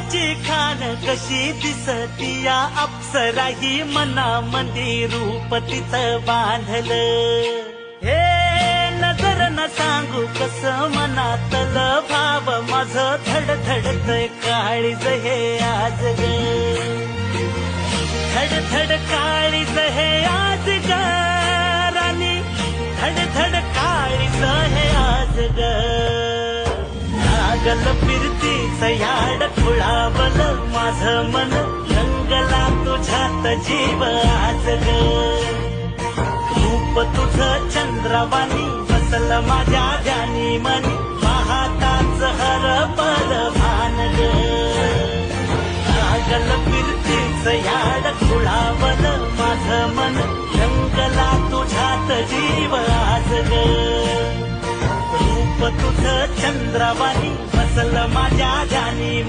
रूपाची खान कशी दिसती या अप्सरा ही मनामध्ये रूप तिचं बांधलं. हे नजर न सांगू कस मनातलं भाव माझं धडधडतय काळीज हे आज ग. धडधड काळीज हे आज ग राणी, धडधड काळीज हे आज ग. लागल फिरतीच याड खुळावल माझं मन, रंगला तुझ्यात जीव आज ग. रूप तुझं चंद्रवाणी बसल माझ्या ध्यानी मनी, पाहताच हरपल भान ग. लागल फिरतीच याड खुळावल माझं मन, रंगला तुझ्यात जीव आज ग. रूप तुझं चंद्रवाणी बसल माझ्या ध्यानी